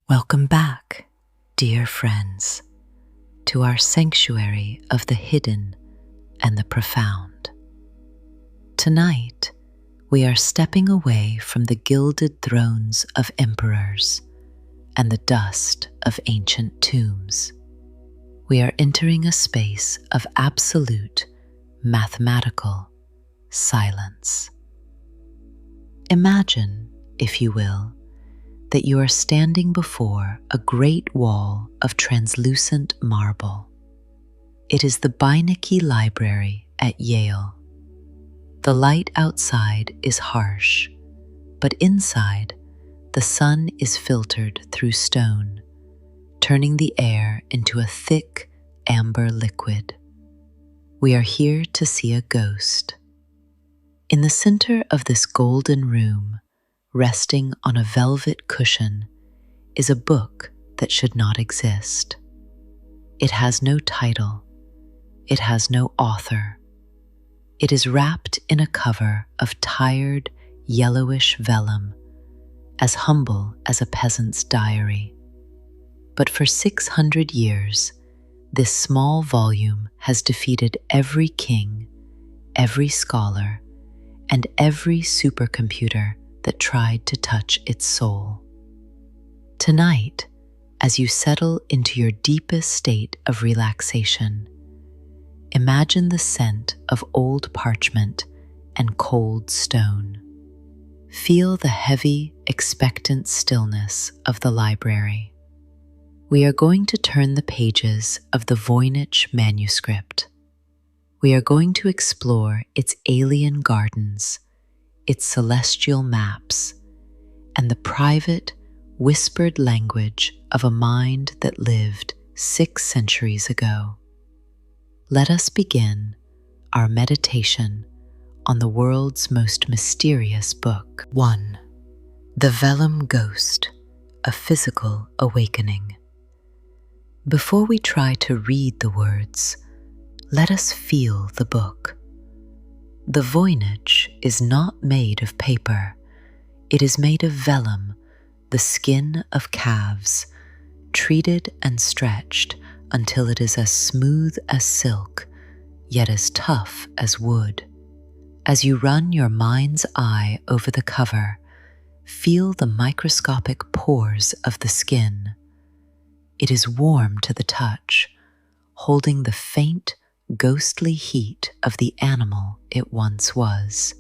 Welcome back, dear friends, to our sanctuary of the hidden and the profound. Tonight, we are stepping away from the gilded thrones of emperors and the dust of ancient tombs. We are entering a space of absolute mathematical silence. Imagine, if you will, that you are standing before a great wall of translucent marble. It is the Beinecke Library at Yale. The light outside is harsh, but inside, the sun is filtered through stone, turning the air into a thick amber liquid. We are here to see a ghost. In the center of this golden room, resting on a velvet cushion, is a book that should not exist. It has no title. It has no author. It is wrapped in a cover of tired, yellowish vellum, as humble as a peasant's diary. But for 600 years, this small volume has defeated every king, every scholar, and every supercomputer that tried to touch its soul. Tonight, as you settle into your deepest state of relaxation, imagine the scent of old parchment and cold stone. Feel the heavy, expectant stillness of the library. We are going to turn the pages of the Voynich Manuscript. We are going to explore its alien gardens, its celestial maps, and the private, whispered language of a mind that lived 6 centuries ago. Let us begin our meditation on the world's most mysterious book. 1. The Vellum Ghost, a Physical Awakening. Before we try to read the words, let us feel the book. The Voynich is not made of paper. It is made of vellum, the skin of calves, treated and stretched until it is as smooth as silk, yet as tough as wood. As you run your mind's eye over the cover, feel the microscopic pores of the skin. It is warm to the touch, holding the faint, ghostly heat of the animal it once was.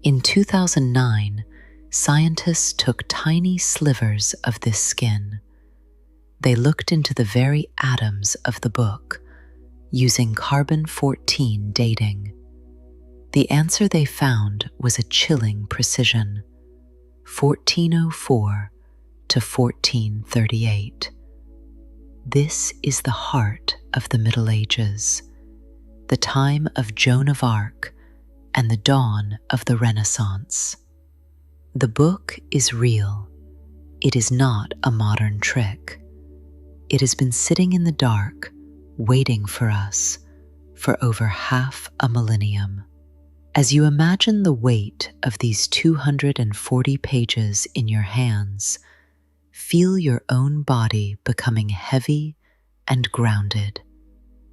In 2009, scientists took tiny slivers of this skin. They looked into the very atoms of the book, using carbon-14 dating. The answer they found was a chilling precision: 1404 to 1438. This is the heart of the Middle Ages, the time of Joan of Arc and the dawn of the Renaissance. The book is real. It is not a modern trick. It has been sitting in the dark, waiting for us, for over half a millennium. As you imagine the weight of these 240 pages in your hands, feel your own body becoming heavy and grounded.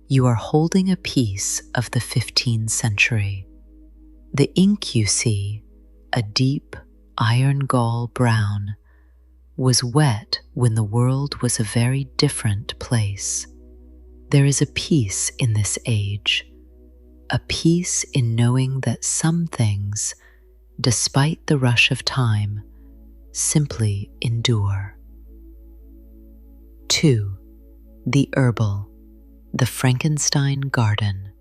You are holding a piece of the 15th century. The ink you see, a deep iron gall brown, was wet when the world was a very different place. There is a peace in this age, a peace in knowing that some things, despite the rush of time, simply endure. 2. The Herbal, the Frankenstein Garden.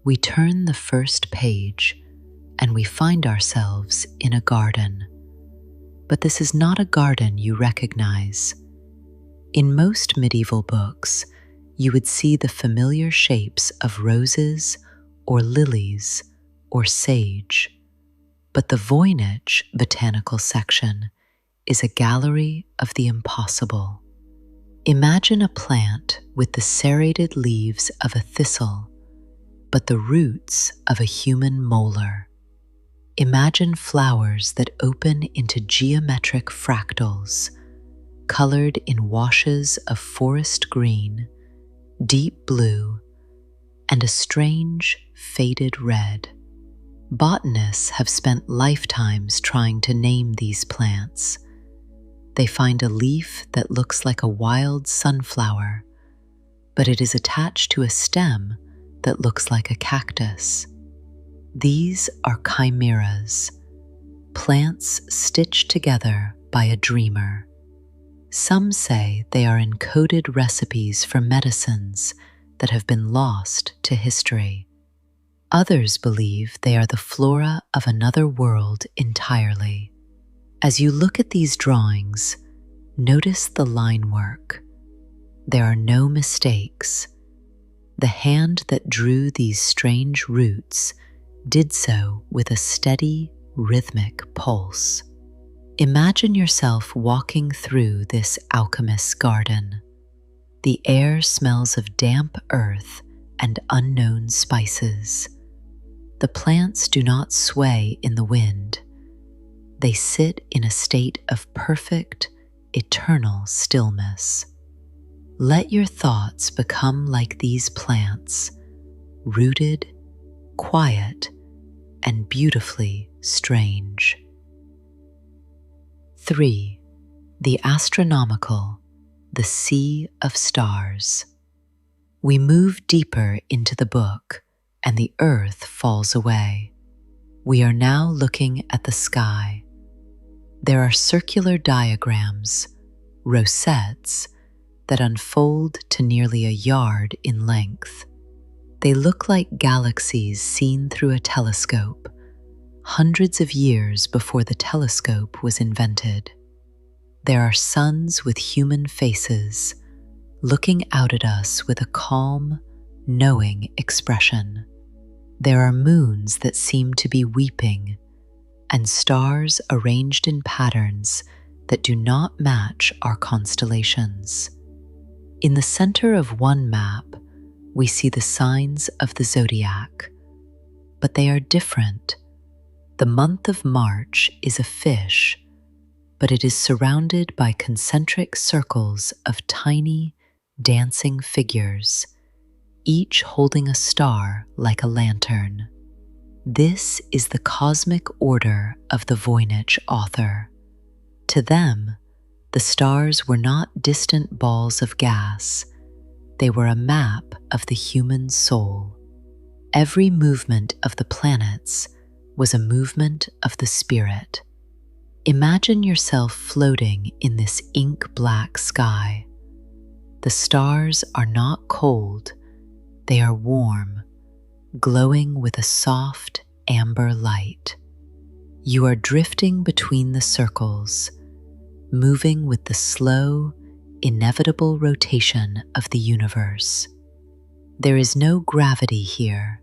We turn the first page and we find ourselves in a garden. But this is not a garden you recognize. In most medieval books, you would see the familiar shapes of roses or lilies or sage. But the Voynich botanical section is a gallery of the impossible. Imagine a plant with the serrated leaves of a thistle, but the roots of a human molar. Imagine flowers that open into geometric fractals, colored in washes of forest green, deep blue, and a strange, faded red. Botanists have spent lifetimes trying to name these plants. They find a leaf that looks like a wild sunflower, but it is attached to a stem that looks like a cactus. These are chimeras, plants stitched together by a dreamer. Some say they are encoded recipes for medicines that have been lost to history. Others believe they are the flora of another world entirely. As you look at these drawings, notice the line work. There are no mistakes. The hand that drew these strange roots did so with a steady, rhythmic pulse. Imagine yourself walking through this alchemist's garden. The air smells of damp earth and unknown spices. The plants do not sway in the wind. They sit in a state of perfect, eternal stillness. Let your thoughts become like these plants, rooted, quiet, and beautifully strange. 3. The astronomical, the sea of stars. We move deeper into the book, and the earth falls away. We are now looking at the sky. There are circular diagrams, rosettes, that unfold to nearly a yard in length. They look like galaxies seen through a telescope, hundreds of years before the telescope was invented. There are suns with human faces, looking out at us with a calm, knowing expression. There are moons that seem to be weeping, and stars arranged in patterns that do not match our constellations. In the center of one map, we see the signs of the zodiac, but they are different. The month of March is a fish, but it is surrounded by concentric circles of tiny, dancing figures, each holding a star like a lantern. This is the cosmic order of the Voynich author. To them, the stars were not distant balls of gas. They were a map of the human soul. Every movement of the planets was a movement of the spirit. Imagine yourself floating in this ink-black sky. The stars are not cold, they are warm, glowing with a soft amber light. You are drifting between the circles, moving with the slow, inevitable rotation of the universe. There is no gravity here.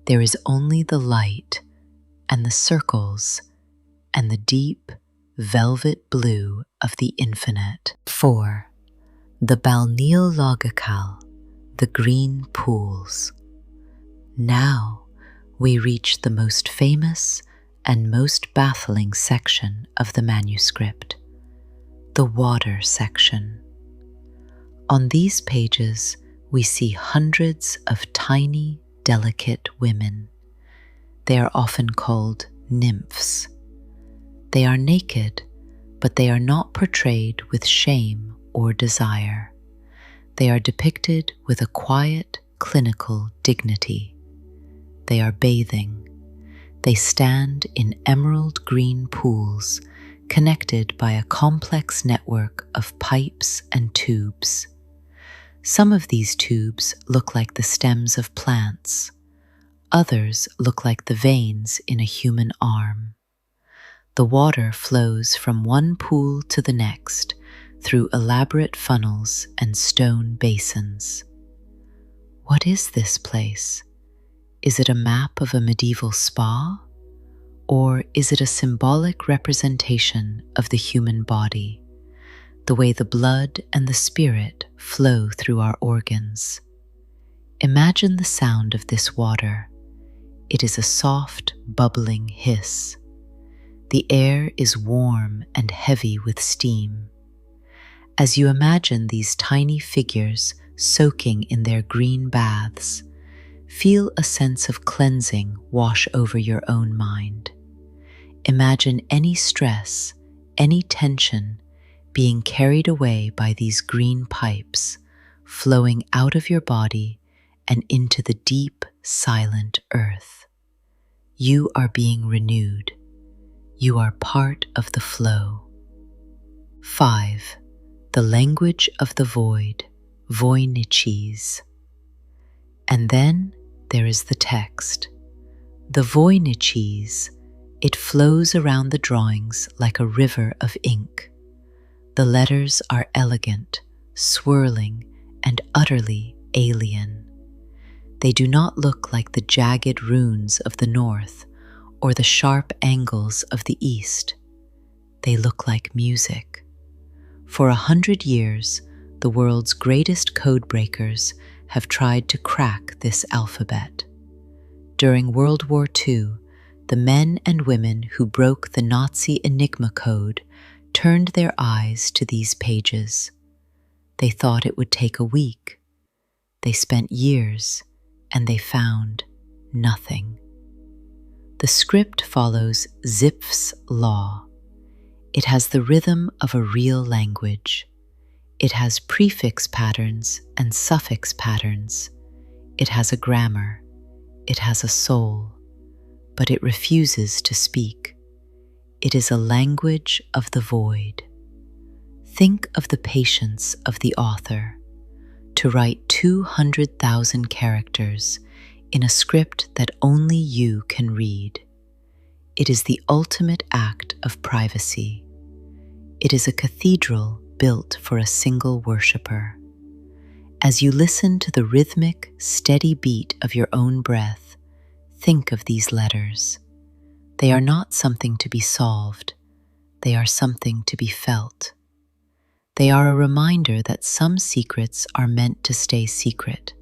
There is only the light and the circles and the deep, velvet blue of the infinite. 4. The balneological, the green pools. Now we reach the most famous and most baffling section of the manuscript, the water section. On these pages, we see hundreds of tiny, delicate women. They are often called nymphs. They are naked, but they are not portrayed with shame or desire. They are depicted with a quiet, clinical dignity. They are bathing. They stand in emerald green pools connected by a complex network of pipes and tubes. Some of these tubes look like the stems of plants. Others look like the veins in a human arm. The water flows from one pool to the next through elaborate funnels and stone basins. What is this place? Is it a map of a medieval spa? Or is it a symbolic representation of the human body, the way the blood and the spirit flow through our organs? Imagine the sound of this water. It is a soft, bubbling hiss. The air is warm and heavy with steam. As you imagine these tiny figures soaking in their green baths, feel a sense of cleansing wash over your own mind. Imagine any stress, any tension being carried away by these green pipes, flowing out of your body and into the deep, silent earth. You are being renewed. You are part of the flow. 5. The language of the void, Voyniches. And then there is the text. The Voyniches, it flows around the drawings like a river of ink. The letters are elegant, swirling, and utterly alien. They do not look like the jagged runes of the north or the sharp angles of the east. They look like music. For 100 years, the world's greatest code breakers have tried to crack this alphabet. During World War II, the men and women who broke the Nazi Enigma code turned their eyes to these pages. They thought it would take a week. They spent years, and they found nothing. The script follows Zipf's law. It has the rhythm of a real language. It has prefix patterns and suffix patterns. It has a grammar. It has a soul, but it refuses to speak. It is a language of the void. Think of the patience of the author to write 200,000 characters in a script that only you can read. It is the ultimate act of privacy. It is a cathedral built for a single worshipper. As you listen to the rhythmic, steady beat of your own breath, think of these letters. They are not something to be solved. They are something to be felt. They are a reminder that some secrets are meant to stay secret.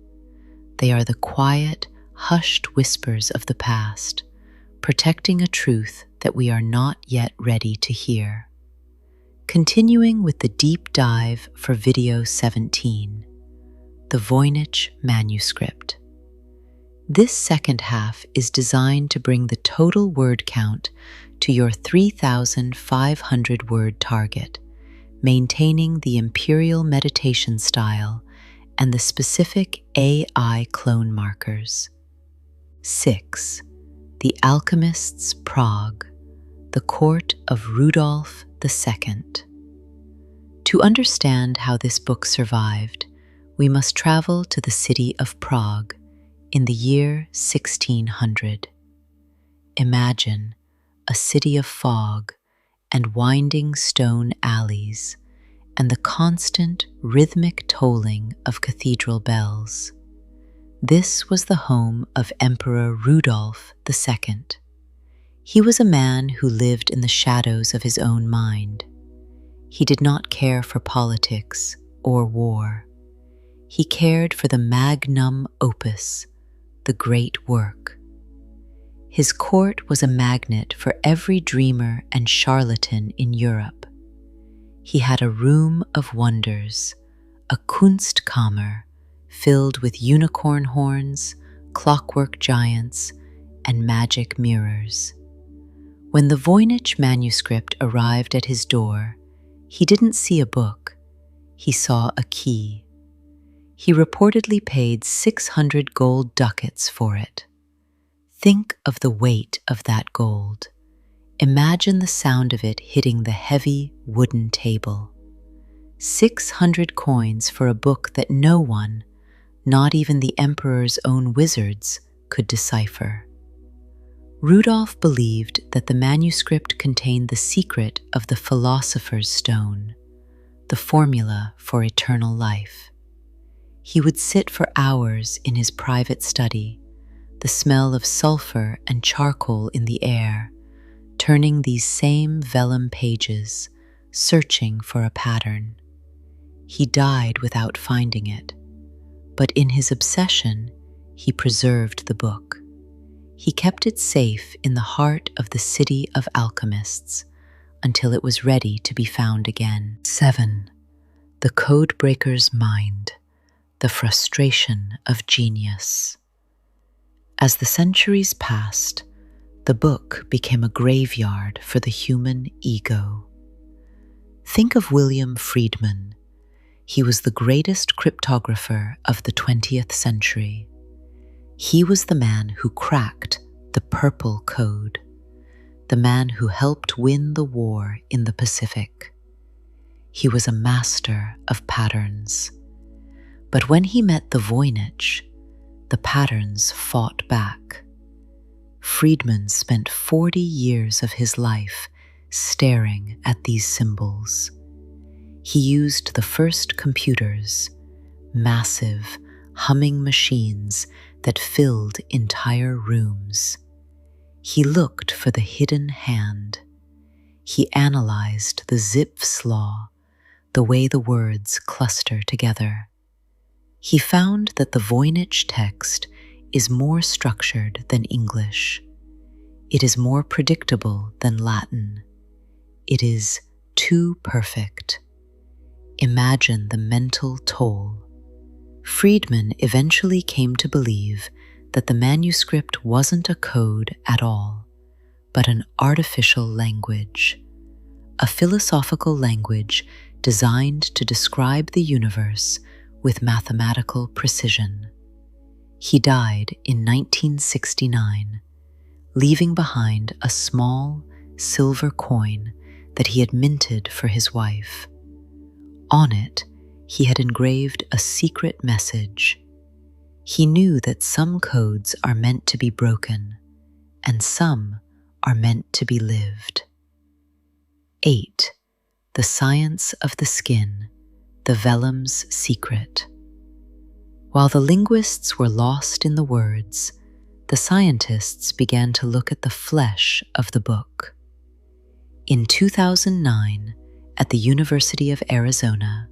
They are the quiet, hushed whispers of the past, protecting a truth that we are not yet ready to hear. Continuing with the deep dive for video 17, the Voynich Manuscript. This second half is designed to bring the total word count to your 3,500 word target, maintaining the Imperial Meditation style and the specific AI clone markers. 6. The Alchemists, Prague, the Court of Rudolf II. To understand how this book survived, we must travel to the city of Prague in the year 1600. Imagine a city of fog and winding stone alleys and the constant rhythmic tolling of cathedral bells. This was the home of Emperor Rudolf II. He was a man who lived in the shadows of his own mind. He did not care for politics or war. He cared for the magnum opus, the great work. His court was a magnet for every dreamer and charlatan in Europe. He had a room of wonders, a Kunstkammer, filled with unicorn horns, clockwork giants, and magic mirrors. When the Voynich Manuscript arrived at his door, he didn't see a book, he saw a key. He reportedly paid 600 gold ducats for it. Think of the weight of that gold. Imagine the sound of it hitting the heavy wooden table. 600 coins for a book that no one, not even the emperor's own wizards, could decipher. Rudolf believed that the manuscript contained the secret of the philosopher's stone, the formula for eternal life. He would sit for hours in his private study, the smell of sulfur and charcoal in the air, turning these same vellum pages, searching for a pattern. He died without finding it, but in his obsession, he preserved the book. He kept it safe in the heart of the city of alchemists until it was ready to be found again. 7. the codebreaker's mind, the frustration of genius. As the centuries passed, the book became a graveyard for the human ego. Think of William Friedman. He was the greatest cryptographer of the 20th century. He was the man who cracked the Purple Code, the man who helped win the war in the Pacific. He was a master of patterns. But when he met the Voynich, the patterns fought back. Friedman spent 40 years of his life staring at these symbols. He used the first computers, massive, humming machines that filled entire rooms. He looked for the hidden hand. He analyzed the Zipf's law, the way the words cluster together. He found that the Voynich text is more structured than English. It is more predictable than Latin. It is too perfect. Imagine the mental toll. Friedman eventually came to believe that the manuscript wasn't a code at all, but an artificial language, a philosophical language designed to describe the universe with mathematical precision. He died in 1969, leaving behind a small silver coin that he had minted for his wife. On it, he had engraved a secret message. He knew that some codes are meant to be broken, and some are meant to be lived. 8. The science of the skin, the vellum's secret. While the linguists were lost in the words, the scientists began to look at the flesh of the book. In 2009, at the University of Arizona,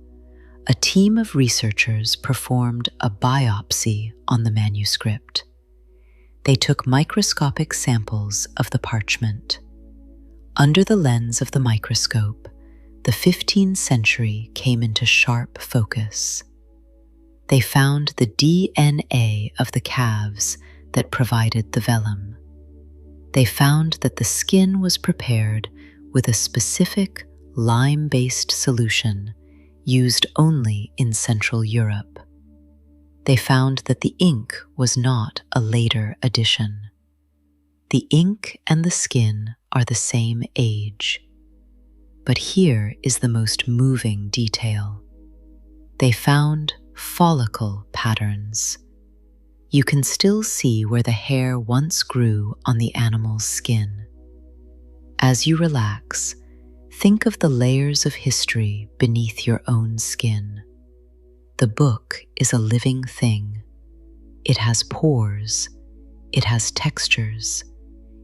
a team of researchers performed a biopsy on the manuscript. They took microscopic samples of the parchment. Under the lens of the microscope, the 15th century came into sharp focus. They found the DNA of the calves that provided the vellum. They found that the skin was prepared with a specific lime-based solution used only in Central Europe. They found that the ink was not a later addition. The ink and the skin are the same age. But here is the most moving detail. They found follicle patterns. You can still see where the hair once grew on the animal's skin. As you relax, think of the layers of history beneath your own skin. The book is a living thing. It has pores. It has textures.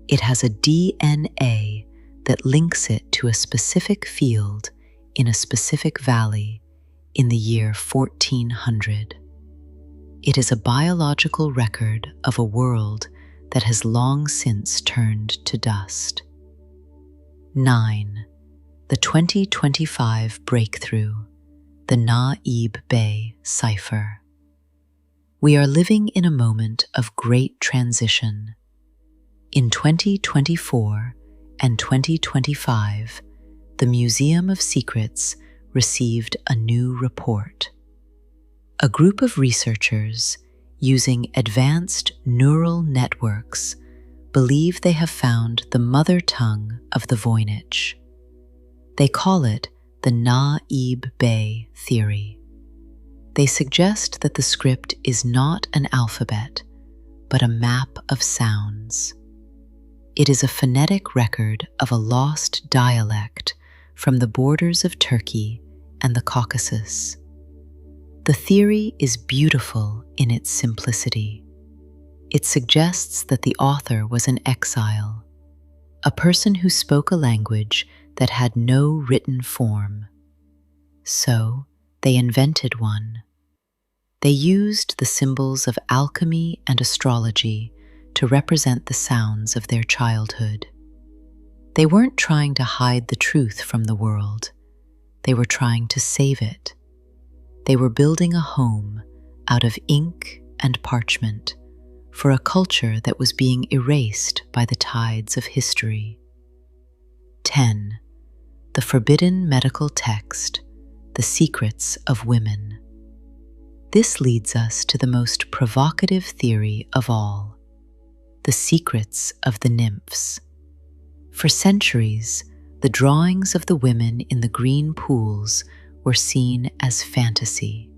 It has a DNA that links it to a specific field in a specific valley in the year 1400. It is a biological record of a world that has long since turned to dust. 9. The 2025 breakthrough, the Naibbe Cipher. We are living in a moment of great transition. In 2024 and 2025, the Museum of Secrets received a new report. A group of researchers using advanced neural networks believe they have found the mother tongue of the Voynich. They call it the Naibbe theory. They suggest that the script is not an alphabet, but a map of sounds. It is a phonetic record of a lost dialect from the borders of Turkey and the Caucasus. The theory is beautiful in its simplicity. It suggests that the author was an exile, a person who spoke a language that had no written form. So they invented one. They used the symbols of alchemy and astrology to represent the sounds of their childhood. They weren't trying to hide the truth from the world. They were trying to save it. They were building a home out of ink and parchment for a culture that was being erased by the tides of history. 10. The forbidden medical text, The Secrets of Women. This leads us to the most provocative theory of all, the secrets of the nymphs. For centuries, the drawings of the women in the green pools were seen as fantasy.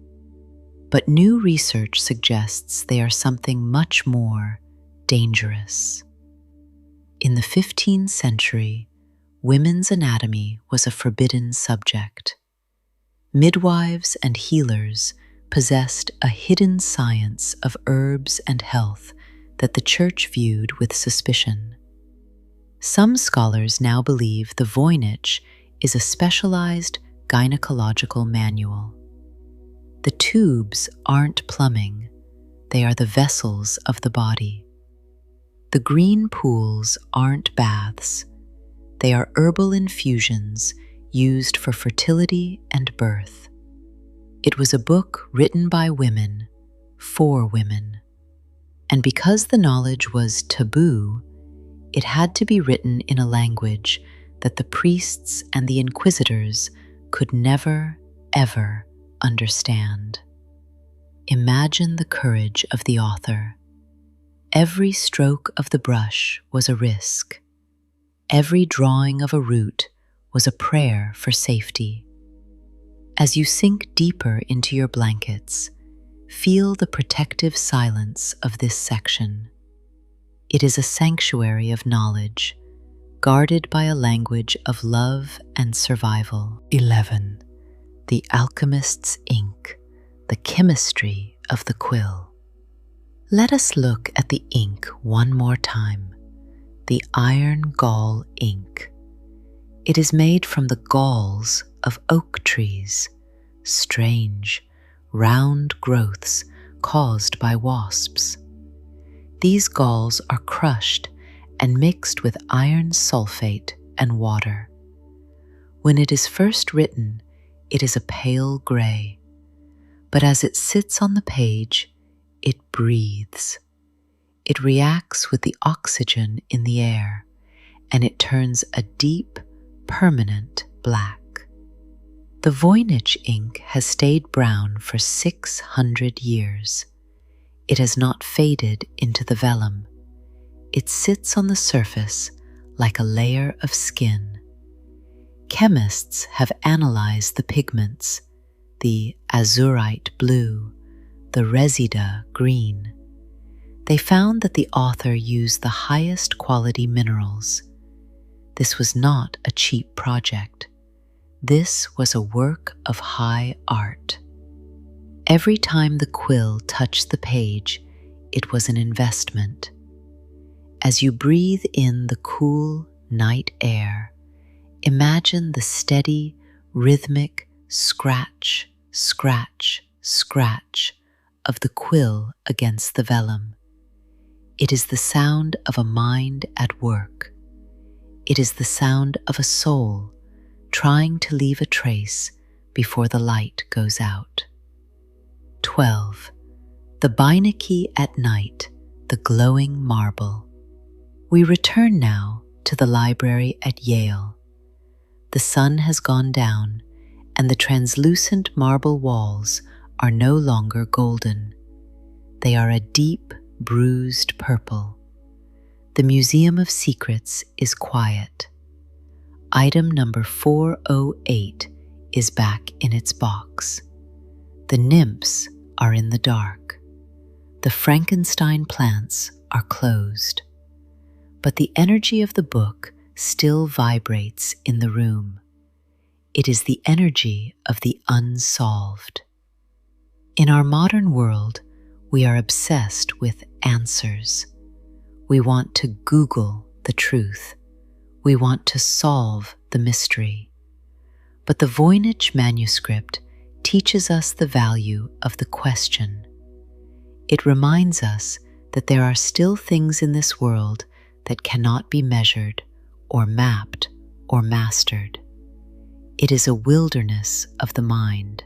But new research suggests they are something much more dangerous. In the 15th century, women's anatomy was a forbidden subject. Midwives and healers possessed a hidden science of herbs and health that the Church viewed with suspicion. Some scholars now believe the Voynich is a specialized gynecological manual. The tubes aren't plumbing, they are the vessels of the body. The green pools aren't baths, they are herbal infusions used for fertility and birth. It was a book written by women, for women. And because the knowledge was taboo, it had to be written in a language that the priests and the inquisitors could never, ever understand. Imagine the courage of the author. Every stroke of the brush was a risk. Every drawing of a root was a prayer for safety. As you sink deeper into your blankets, feel the protective silence of this section. It is a sanctuary of knowledge, guarded by a language of love and survival. 11. The alchemist's ink, the chemistry of the quill. Let us look at the ink one more time, the iron gall ink. It is made from the galls of oak trees, strange, round growths caused by wasps. These galls are crushed and mixed with iron sulfate and water. When it is first written, it is a pale gray, but as it sits on the page, it breathes. It reacts with the oxygen in the air, and it turns a deep, permanent black. The Voynich ink has stayed brown for 600 years. It has not faded into the vellum. It sits on the surface like a layer of skin. Chemists have analyzed the pigments, the azurite blue, the resida green. They found that the author used the highest quality minerals. This was not a cheap project. This was a work of high art. Every time the quill touched the page, it was an investment. As you breathe in the cool night air, imagine the steady, rhythmic scratch, scratch, scratch of the quill against the vellum. It is the sound of a mind at work. It is the sound of a soul trying to leave a trace before the light goes out. 12. The Beinecke at night, the glowing marble. We return now to the library at Yale. The sun has gone down, and the translucent marble walls are no longer golden. They are a deep, bruised purple. The Museum of Secrets is quiet. Item number 408 is back in its box. The nymphs are in the dark. The Frankenstein plants are closed. But the energy of the book still vibrates in the room. It is the energy of the unsolved. In our modern world, we are obsessed with answers. We want to Google the truth. We want to solve the mystery. But the Voynich Manuscript teaches us the value of the question. It reminds us that there are still things in this world that cannot be measured or mapped or mastered. It is a wilderness of the mind.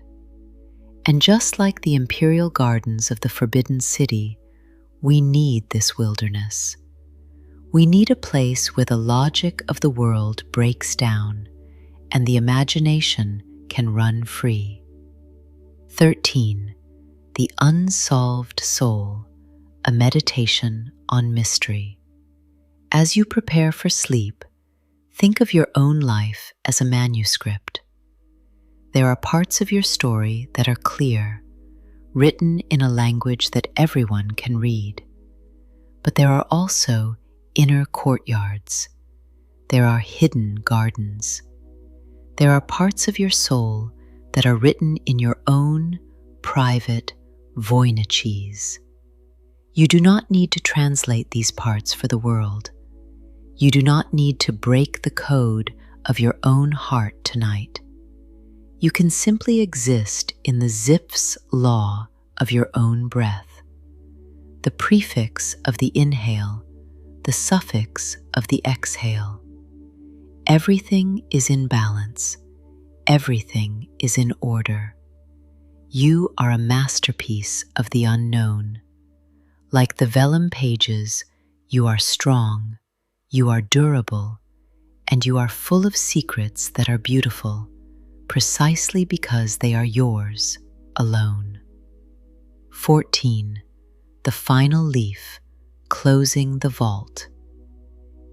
And just like the imperial gardens of the Forbidden City, we need this wilderness. We need a place where the logic of the world breaks down and the imagination can run free. 13. The Unsolved Soul, a meditation on mystery. As you prepare for sleep, think of your own life as a manuscript. There are parts of your story that are clear, written in a language that everyone can read. But there are also inner courtyards. There are hidden gardens. There are parts of your soul that are written in your own private Voyniches. You do not need to translate these parts for the world. You do not need to break the code of your own heart tonight. You can simply exist in the Zipf's law of your own breath. The prefix of the inhale, the suffix of the exhale. Everything is in balance. Everything is in order. You are a masterpiece of the unknown. Like the vellum pages, you are strong, you are durable, and you are full of secrets that are beautiful, precisely because they are yours alone. 14. The final leaf, closing the vault.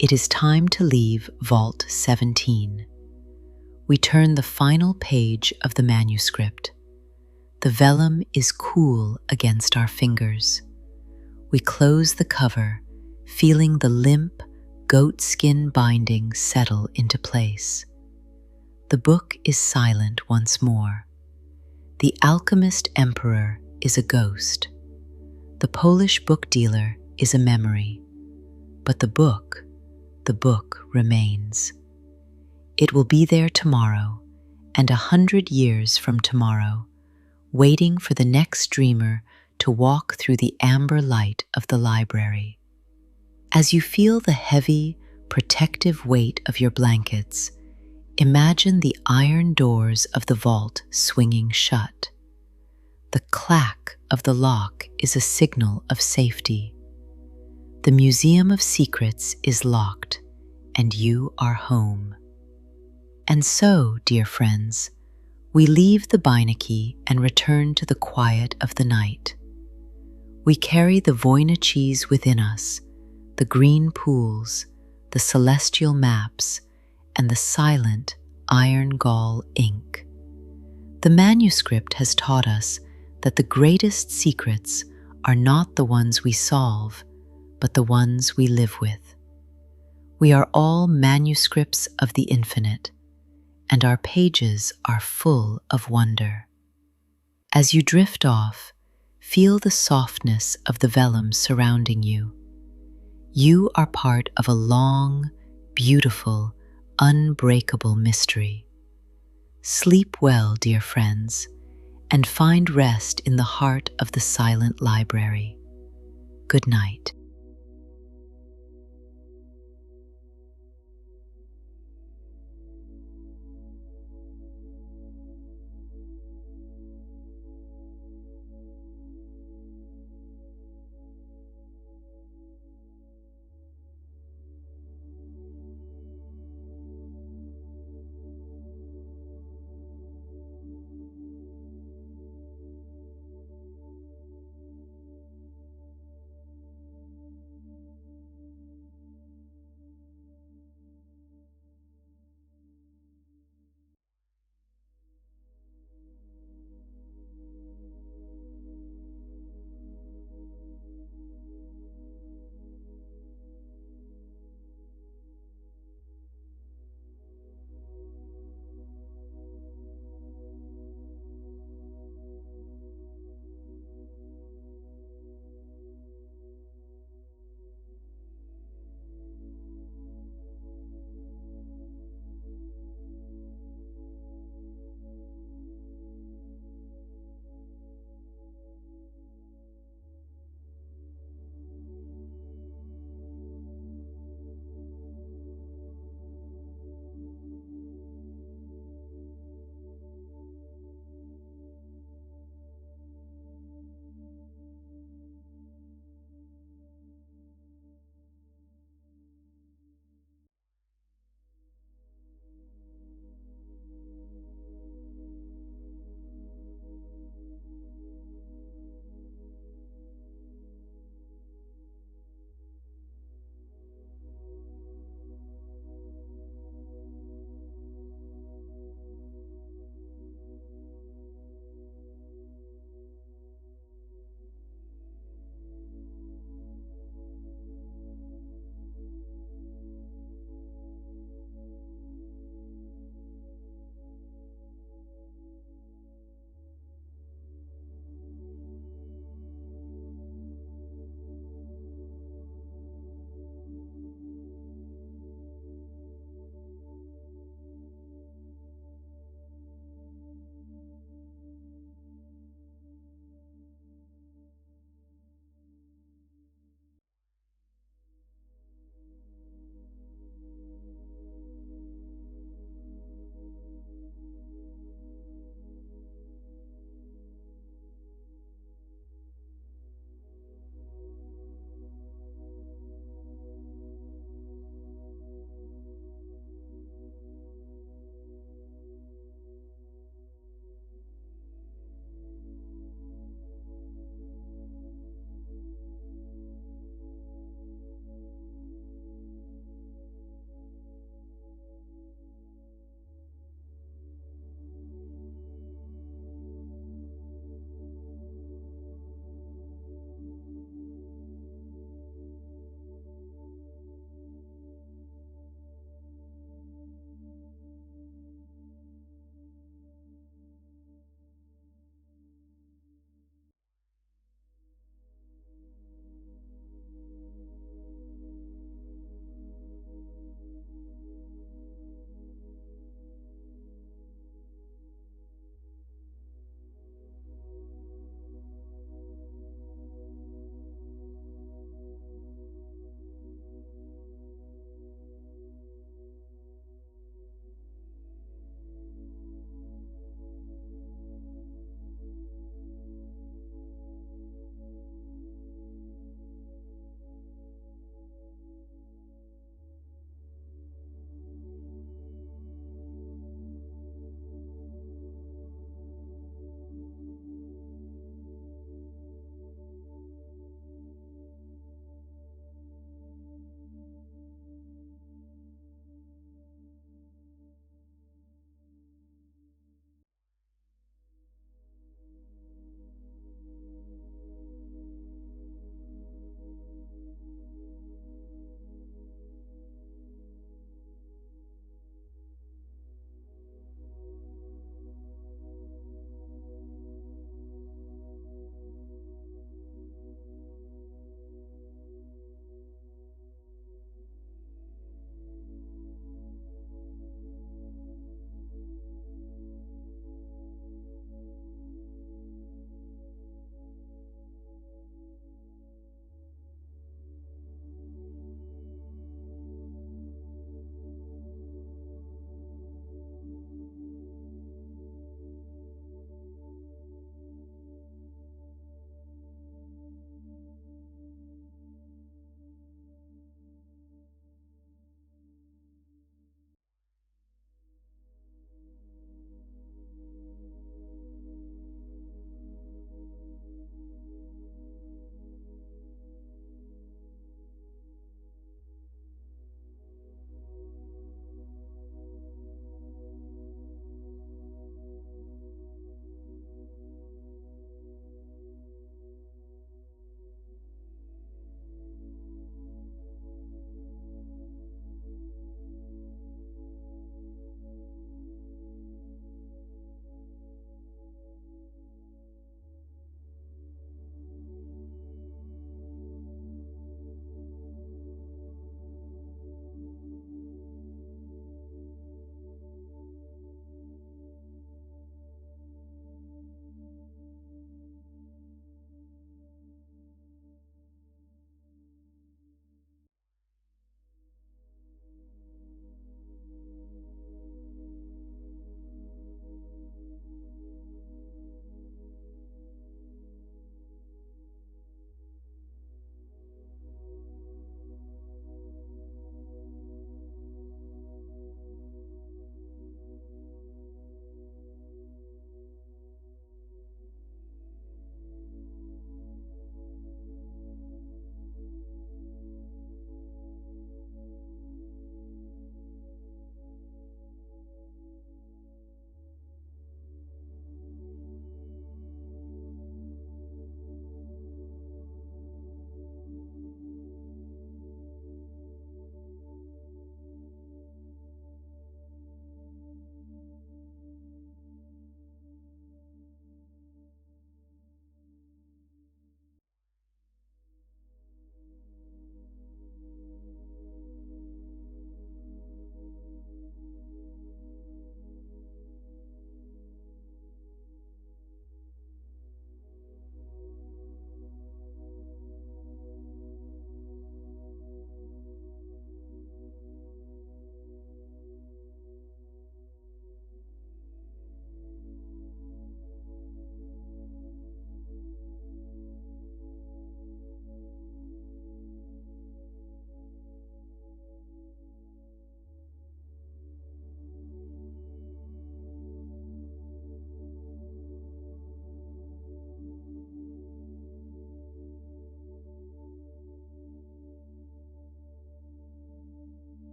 It is time to leave Vault 17. We turn the final page of the manuscript. The vellum is cool against our fingers. We close the cover, feeling the limp, goatskin binding settle into place. The book is silent once more. The alchemist emperor is a ghost. The Polish book dealer is a memory. But the book remains. It will be there tomorrow, and 100 years from tomorrow, waiting for the next dreamer to walk through the amber light of the library. As you feel the heavy, protective weight of your blankets, imagine the iron doors of the vault swinging shut. The clack of the lock is a signal of safety. The Museum of Secrets is locked, and you are home. And so, dear friends, we leave the Beinecke and return to the quiet of the night. We carry the Voyniches within us, the green pools, the celestial maps, and the silent iron gall ink. The manuscript has taught us that the greatest secrets are not the ones we solve, but the ones we live with. We are all manuscripts of the infinite, and our pages are full of wonder. As you drift off, feel the softness of the vellum surrounding you. You are part of a long, beautiful, unbreakable mystery. Sleep well, dear friends, and find rest in the heart of the silent library. Good night.